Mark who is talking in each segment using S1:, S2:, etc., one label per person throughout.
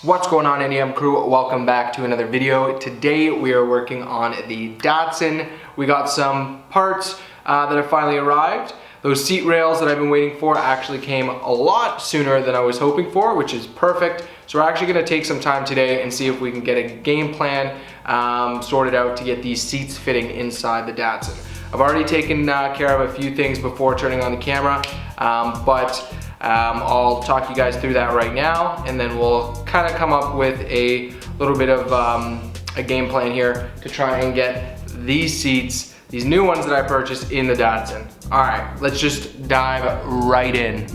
S1: What's going on, NEM crew? Welcome back to another video. Today we are working on the Datsun. We got some parts that have finally arrived. Those seat rails that I've been waiting for actually came a lot sooner than I was hoping for, which is perfect. So we're actually going to take some time today and see if we can get a game plan sorted out to get these seats fitting inside the Datsun. I've already taken care of a few things before turning on the camera, but I'll talk you guys through that right now, and then we'll kind of come up with a little bit of a game plan here to try and get these seats, these new ones that I purchased, in the Datsun. All right, let's just dive right in.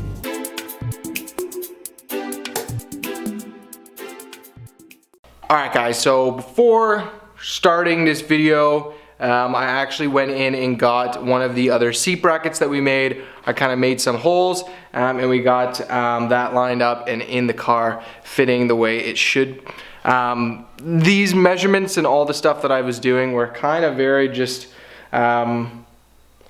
S1: All right guys, so before starting this video, I actually went in and got one of the other seat brackets that we made. I kind of made some holes and we got that lined up and in the car fitting the way it should. These measurements and all the stuff that I was doing were kind of very just all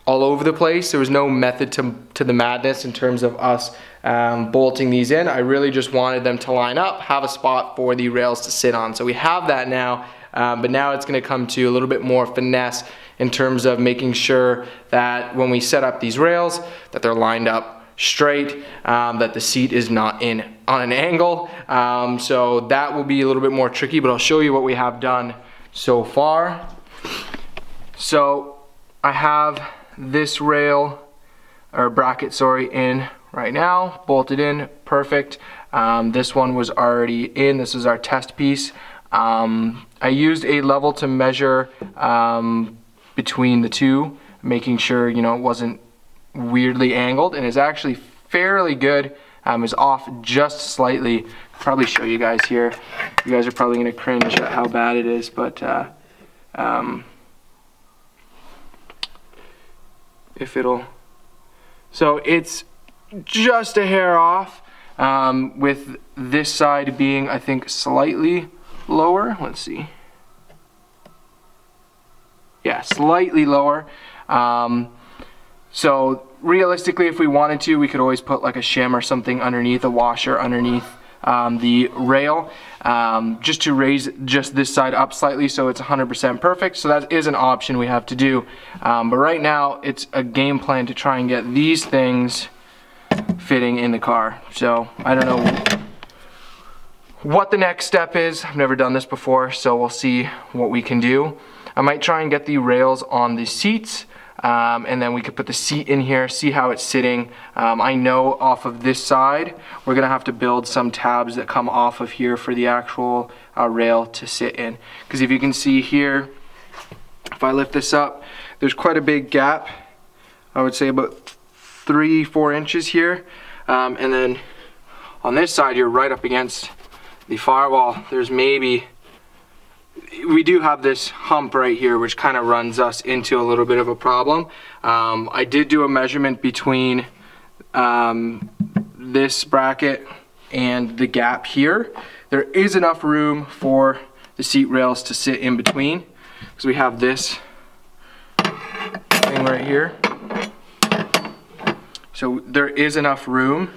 S1: over the place. There was no method to the madness in terms of us bolting these in. I really just wanted them to line up, have a spot for the rails to sit on. So we have that now. But now it's going to come to a little bit more finesse in terms of making sure that when we set up these rails, that they're lined up straight, that the seat is not on an angle. So that will be a little bit more tricky, but I'll show you what we have done so far. So I have this rail, or bracket, sorry, in right now, bolted in, perfect. This one was already in. This is our test piece. I used a level to measure between the two, making sure, you know, it wasn't weirdly angled, and it's actually fairly good. It's off just slightly. I'll probably show you guys here. You guys are probably gonna cringe at how bad it is, but if it'll, so it's just a hair off, with this side being, I think, slightly lower. Let's see. Yeah, slightly lower. So realistically, if we wanted to, we could always put like a shim or something underneath, a washer underneath the rail, just to raise just this side up slightly so it's 100% perfect. So that is an option we have to do. But right now, it's a game plan to try and get these things fitting in the car. So I don't know what the next step is. I've never done this before, so we'll see what we can do. I might try and get the rails on the seats, and then we could put the seat in here, see how it's sitting. I know off of this side, we're gonna have to build some tabs that come off of here for the actual rail to sit in. Because if you can see here, if I lift this up, there's quite a big gap. I would say about 3-4 inches here. And then on this side, you're right up against the firewall. There's maybe, we do have this hump right here which kind of runs us into a little bit of a problem. I did do a measurement between this bracket and the gap here. There is enough room for the seat rails to sit in between, because we have this thing right here. So there is enough room.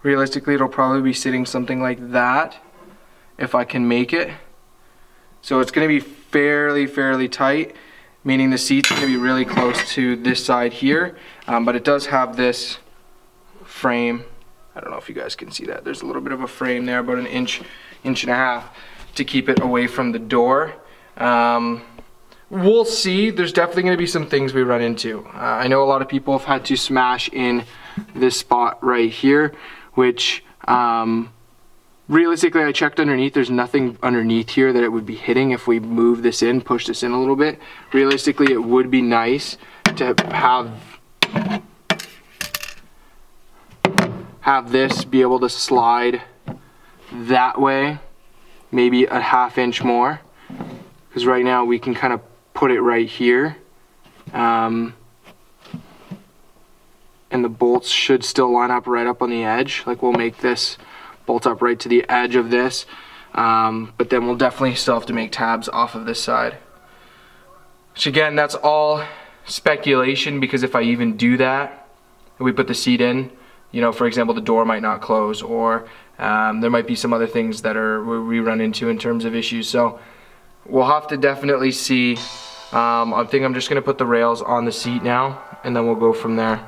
S1: Realistically, it'll probably be sitting something like that if I can make it. So it's going to be fairly tight, meaning the seat's going to be really close to this side here. But it does have this frame. I don't know if you guys can see that. There's a little bit of a frame there, about an inch and a half, to keep it away from the door. We'll see. There's definitely going to be some things we run into. I know a lot of people have had to smash in this spot right here, which realistically, I checked underneath. There's nothing underneath here that it would be hitting if we move this in, push this in a little bit. Realistically, it would be nice to have this be able to slide that way, maybe a ½ inch more, because right now we can kind of put it right here. And the bolts should still line up right up on the edge. Like, we'll make this bolt up right to the edge of this, but then we'll definitely still have to make tabs off of this side. Which again, that's all speculation, because if I even do that, and we put the seat in, you know, for example, the door might not close, or There might be some other things that we run into in terms of issues, so we'll have to definitely see. I think I'm just going to put the rails on the seat now, and then we'll go from there.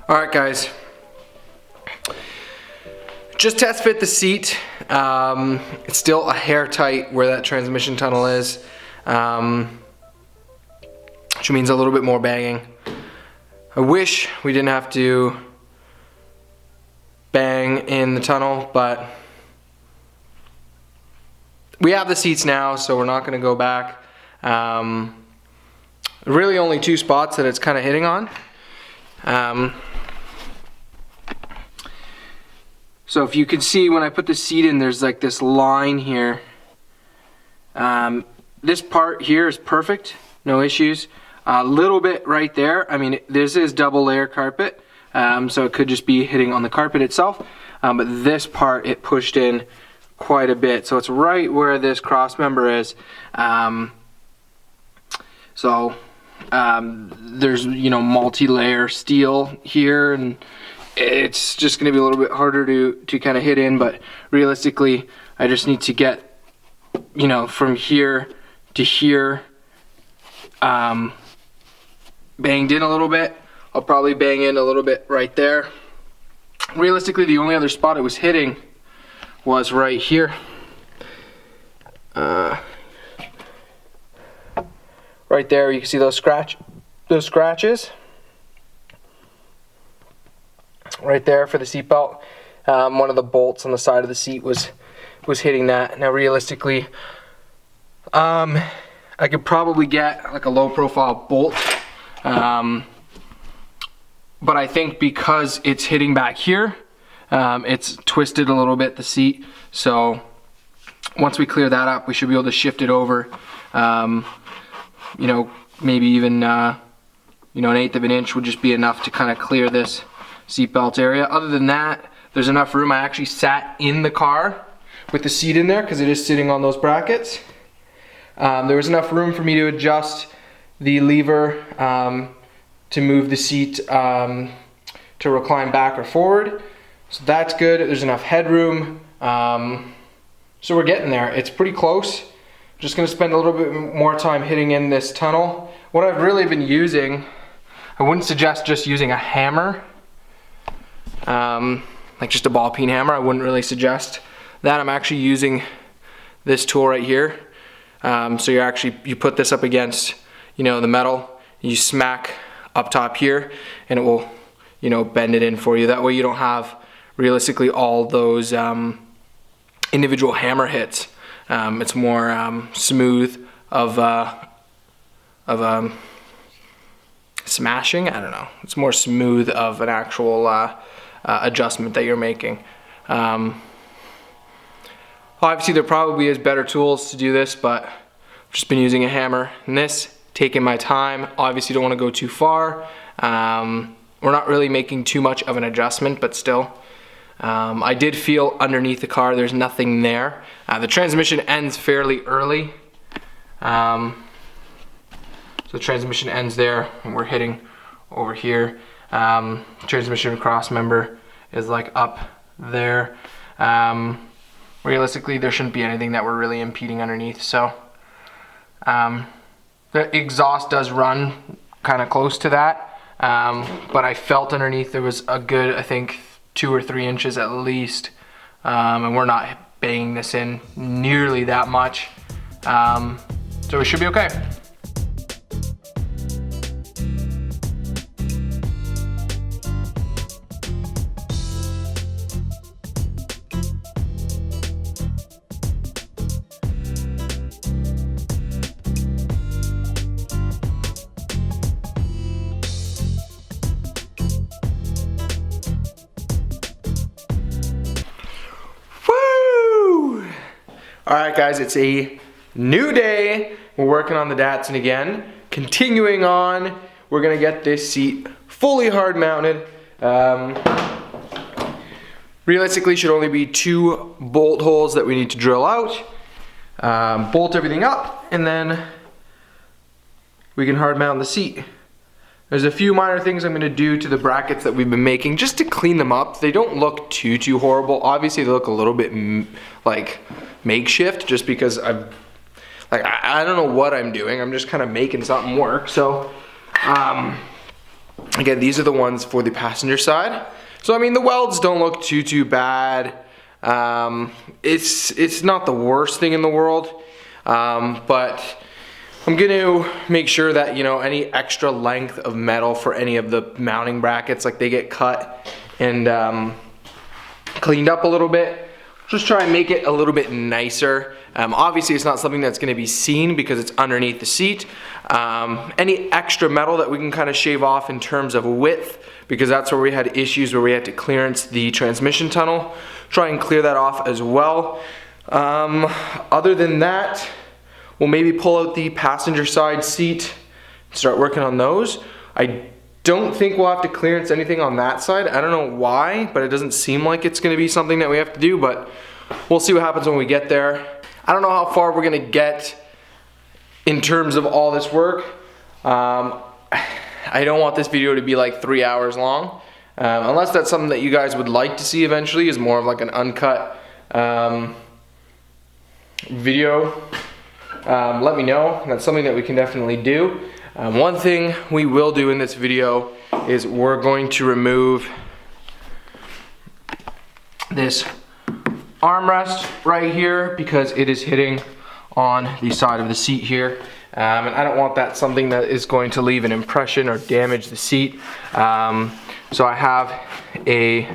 S1: Alright guys, just test fit the seat. It's still a hair tight where that transmission tunnel is, which means a little bit more banging. I wish we didn't have to bang in the tunnel, but we have the seats now, so we're not going to go back. Really only two spots that it's kind of hitting on. So if you can see when I put the seat in, there's like this line here. This part here is perfect, no issues. A little bit right there, I mean this is double layer carpet, so it could just be hitting on the carpet itself, but this part it pushed in quite a bit, so it's right where this cross member is. There's, you know, multi-layer steel here, and it's just going to be a little bit harder to kind of hit in, but realistically I just need to get, you know, from here to here banged in a little bit. I'll probably bang in a little bit right there. Realistically, the only other spot it was hitting was right here. Right there, you can see those scratches. Right there for the seatbelt. One of the bolts on the side of the seat was hitting that. Now realistically, I could probably get like a low profile bolt, but I think because it's hitting back here, it's twisted a little bit, the seat. So once we clear that up, we should be able to shift it over, you know, maybe even you know, 1/8 of an inch would just be enough to kind of clear this seatbelt area. Other than that, there's enough room. I actually sat in the car with the seat in there because it is sitting on those brackets. There was enough room for me to adjust the lever to move the seat to recline back or forward. So that's good. There's enough headroom. So we're getting there. It's pretty close. Just going to spend a little bit more time hitting in this tunnel. What I've really been using, I wouldn't suggest just using a hammer. Like just a ball peen hammer, I wouldn't really suggest that. I'm actually using this tool right here. So you put this up against, you know, the metal, you smack up top here, and it will, you know, bend it in for you. That way you don't have realistically all those individual hammer hits. It's more smooth of smashing. I don't know. It's more smooth of an actual adjustment that you're making. Obviously there probably is better tools to do this, but I've just been using a hammer and this, taking my time. Obviously don't want to go too far. We're not really making too much of an adjustment, but still. I did feel underneath the car there's nothing there. The transmission ends fairly early. So the transmission ends there and we're hitting over here. Transmission cross member is like up there. Realistically there shouldn't be anything that we're really impeding underneath. So the exhaust does run kind of close to that, but I felt underneath there was a good, I think, 2 or 3 inches at least, and we're not banging this in nearly that much, so we should be okay. Alright guys, it's a new day. We're working on the Datsun again. Continuing on, we're gonna get this seat fully hard mounted. Realistically should only be 2 bolt holes that we need to drill out. Bolt everything up and then we can hard mount the seat. There's a few minor things I'm gonna do to the brackets that we've been making just to clean them up. They don't look too horrible. Obviously they look a little bit like makeshift just because I don't know what I'm doing. I'm just kind of making something work. So again, these are the ones for the passenger side. So I mean the welds don't look too bad. It's not the worst thing in the world, but I'm going to make sure that, you know, any extra length of metal for any of the mounting brackets, like they get cut and cleaned up a little bit. Just try and make it a little bit nicer. Obviously it's not something that's going to be seen because it's underneath the seat. Any extra metal that we can kind of shave off in terms of width, because that's where we had issues where we had to clearance the transmission tunnel. Try and clear that off as well. Other than that, we'll maybe pull out the passenger side seat, start working on those. I don't think we'll have to clearance anything on that side. I don't know why, but it doesn't seem like it's gonna be something that we have to do, but we'll see what happens when we get there. I don't know how far we're gonna get in terms of all this work. I don't want this video to be like 3 hours long, unless that's something that you guys would like to see eventually, is more of like an uncut video. Let me know. That's something that we can definitely do. One thing we will do in this video is we're going to remove this armrest right here because it is hitting on the side of the seat here. And I don't want that something that is going to leave an impression or damage the seat. So I have a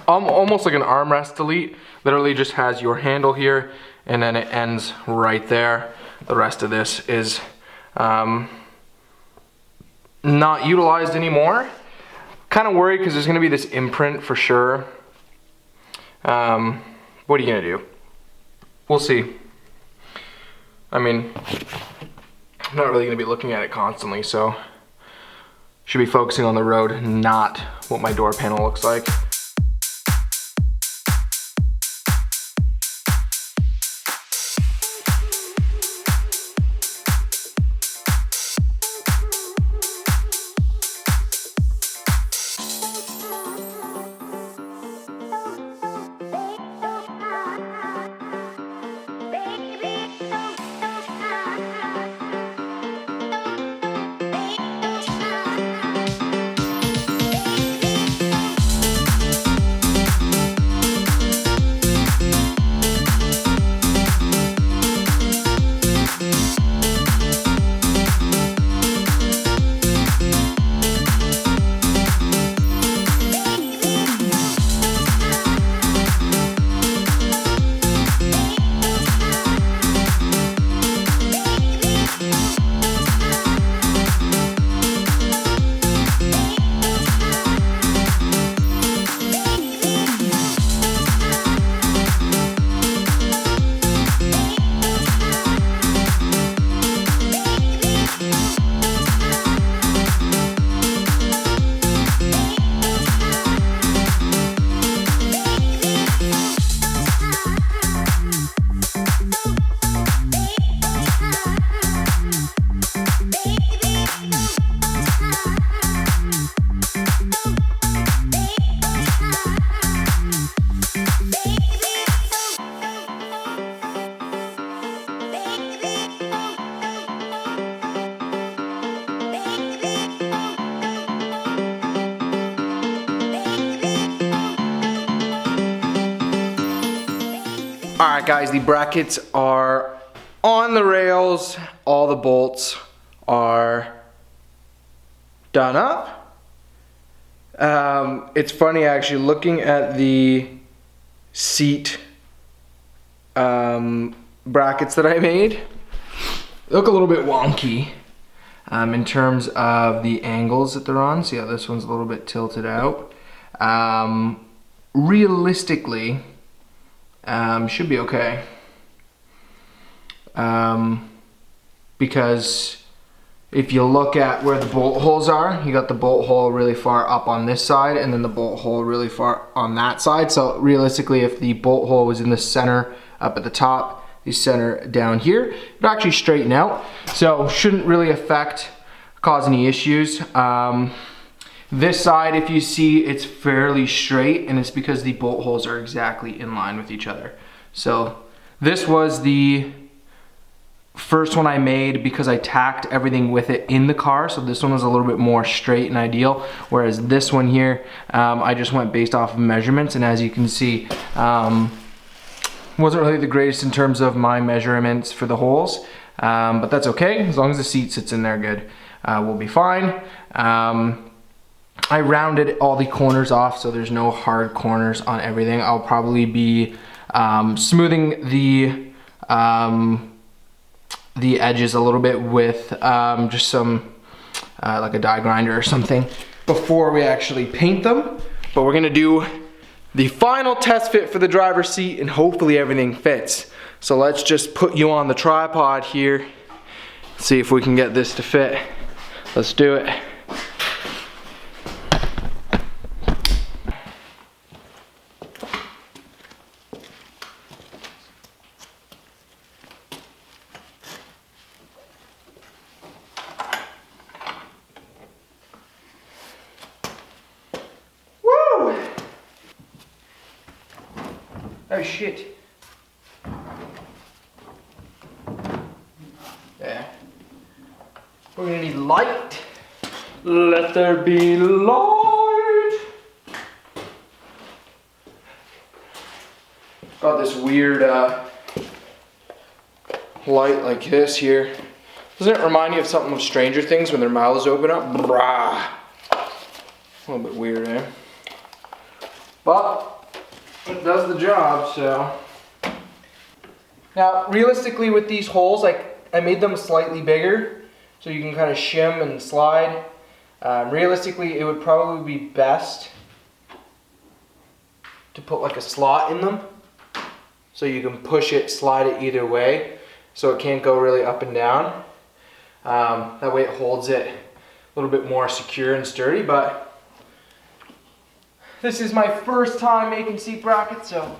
S1: almost like an armrest delete. Literally just has your handle here and then it ends right there. The rest of this is not utilized anymore. Kind of worried because there's going to be this imprint for sure. What are you going to do? We'll see. I mean, I'm not really going to be looking at it constantly, so should be focusing on the road, not what my door panel looks like. Alright guys, the brackets are on the rails. All the bolts are done up. It's funny actually looking at the seat brackets that I made. They look a little bit wonky in terms of the angles that they're on. See how this one's a little bit tilted out. Realistically, should be okay. Because if you look at where the bolt holes are, you got the bolt hole really far up on this side and then the bolt hole really far on that side. So realistically, if the bolt hole was in the center up at the top, the center down here, it would actually straighten out. So shouldn't really cause any issues. This side, if you see, it's fairly straight, and it's because the bolt holes are exactly in line with each other. So this was the first one I made because I tacked everything with it in the car. So this one was a little bit more straight and ideal, whereas this one here, I just went based off of measurements, and as you can see, wasn't really the greatest in terms of my measurements for the holes, but that's okay. As long as the seat sits in there good, we'll be fine. I rounded all the corners off, so there's no hard corners on everything. I'll probably be smoothing the edges a little bit with just some like a die grinder or something before we actually paint them. But we're gonna do the final test fit for the driver's seat, and hopefully everything fits. So let's just put you on the tripod here, see if we can get this to fit. Let's do it. Oh shit. Yeah. We're gonna need light. Let there be light. Got this weird light like this here. Doesn't it remind you of something of Stranger Things when their mouths open up? Brah. A little bit weird, eh? But it does the job, so. Now, realistically with these holes, I made them slightly bigger so you can kind of shim and slide. Realistically, it would probably be best to put like a slot in them so you can push it, slide it either way so it can't go really up and down. That way it holds it a little bit more secure and sturdy, but this is my first time making seat brackets, so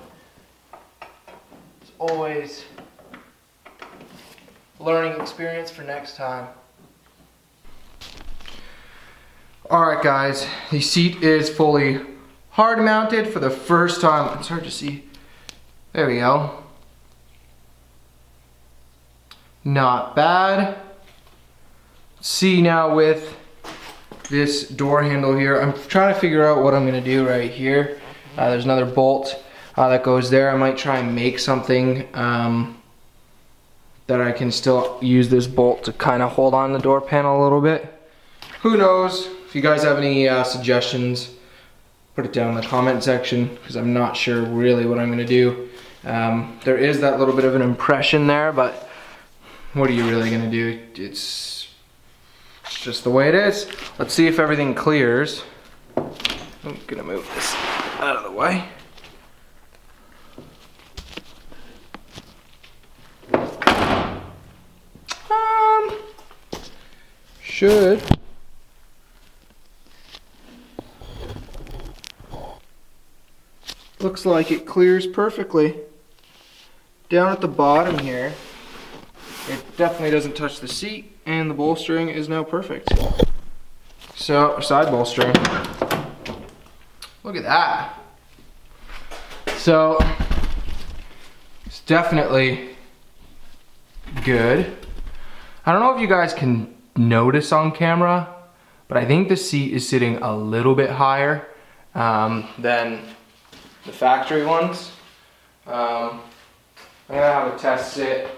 S1: it's always a learning experience for next time. Alright guys, the seat is fully hard mounted for the first time. It's hard to see. There we go. Not bad. See now with this door handle here, I'm trying to figure out what I'm going to do right here. There's another bolt that goes there. I might try and make something that I can still use this bolt to kind of hold on the door panel a little bit. Who knows? If you guys have any suggestions, put it down in the comment section, because I'm not sure really what I'm going to do. There is that little bit of an impression there, but what are you really going to do? It's just the way it is. Let's see if everything clears. I'm gonna move this out of the way. Should. Looks like it clears perfectly. Down at the bottom here, it definitely doesn't touch the seat, and the bolstering is now perfect. So, side bolstering. Look at that. So, it's definitely good. I don't know if you guys can notice on camera, but I think the seat is sitting a little bit higher than the factory ones. I'm gonna have a test sit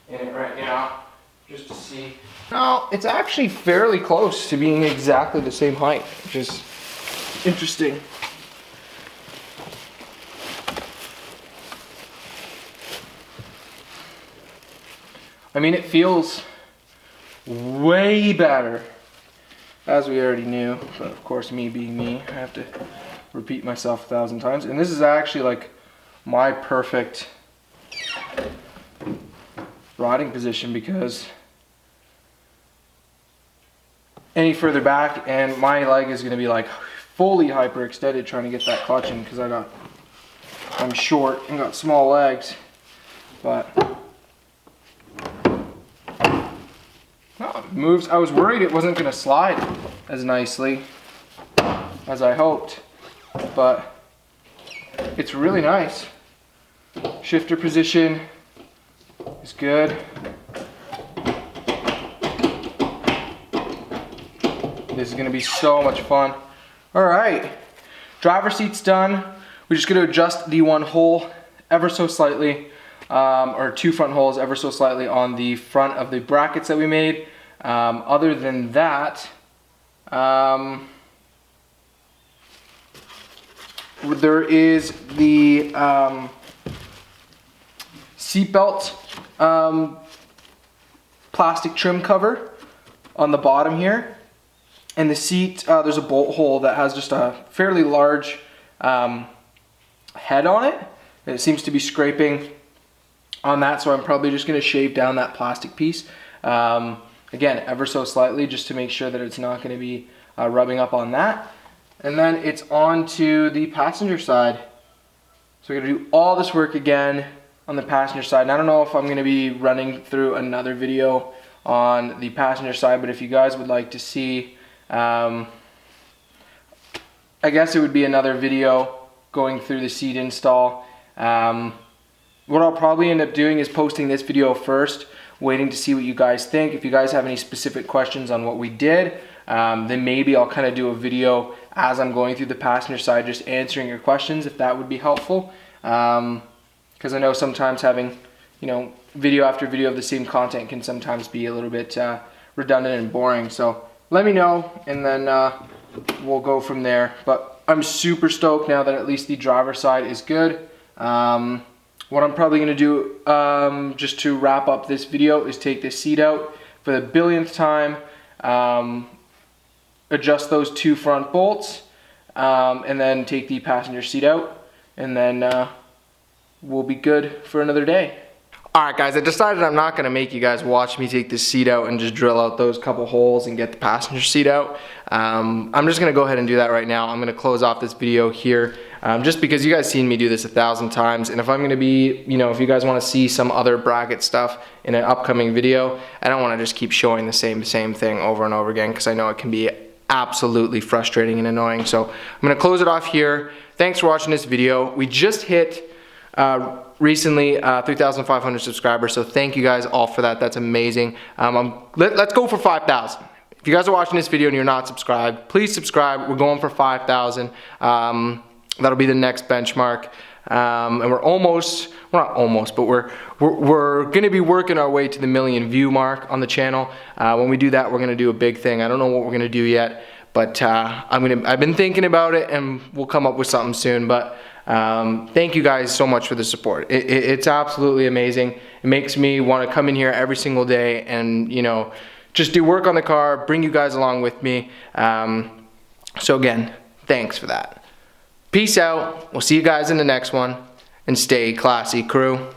S1: in it right now, just to see. No, it's actually fairly close to being exactly the same height, which is interesting. I mean, it feels way better, as we already knew, but of course, me being me, I have to repeat myself 1,000 times. And this is actually like my perfect riding position, because any further back and my leg is going to be like fully hyperextended trying to get that clutch in, because I'm short and got small legs. But no, it moves. I was worried it wasn't going to slide as nicely as I hoped, but it's really nice. Shifter position is good. This is going to be so much fun. All right, driver seat's done. We're just going to adjust the one hole ever so slightly, or two front holes ever so slightly on the front of the brackets that we made. Other than that, there is the seatbelt plastic trim cover on the bottom here. And the seat, there's a bolt hole that has just a fairly large head on it. And it seems to be scraping on that, so I'm probably just going to shave down that plastic piece. Again, ever so slightly, just to make sure that it's not going to be rubbing up on that. And then it's on to the passenger side. So we're going to do all this work again on the passenger side. And I don't know if I'm going to be running through another video on the passenger side, but if you guys would like to see, I guess it would be another video going through the seat install. What I'll probably end up doing is posting this video first, waiting to see what you guys think. If you guys have any specific questions on what we did, then maybe I'll kind of do a video as I'm going through the passenger side, just answering your questions, if that would be helpful. Because I know sometimes having, video after video of the same content can sometimes be a little bit redundant and boring. So let me know, and then we'll go from there. But I'm super stoked now that at least the driver's side is good. What I'm probably going to do, just to wrap up this video, is take this seat out for the billionth time, adjust those two front bolts, and then take the passenger seat out, and then we'll be good for another day. Alright guys, I decided I'm not going to make you guys watch me take this seat out and just drill out those couple holes and get the passenger seat out. I'm just going to go ahead and do that right now. I'm going to close off this video here, just because you guys seen me do this 1,000 times, and if I'm going to be, if you guys want to see some other bracket stuff in an upcoming video, I don't want to just keep showing the same thing over and over again, because I know it can be absolutely frustrating and annoying. So I'm going to close it off here. Thanks for watching this video. We just hit recently 3,500 subscribers, so thank you guys all for that. That's amazing. Let's go for 5,000. If you guys are watching this video and you're not subscribed, please subscribe. We're going for 5,000. That'll be the next benchmark, and we're not almost, but we're gonna be working our way to the 1,000,000 view mark on the channel. When we do that, we're gonna do a big thing. I don't know what we're gonna do yet, but I've been thinking about it, and we'll come up with something soon. But thank you guys so much for the support. It's absolutely amazing. It makes me want to come in here every single day and just do work on the car, bring you guys along with me. So again, thanks for that. Peace out. We'll see you guys in the next one, and stay classy, crew.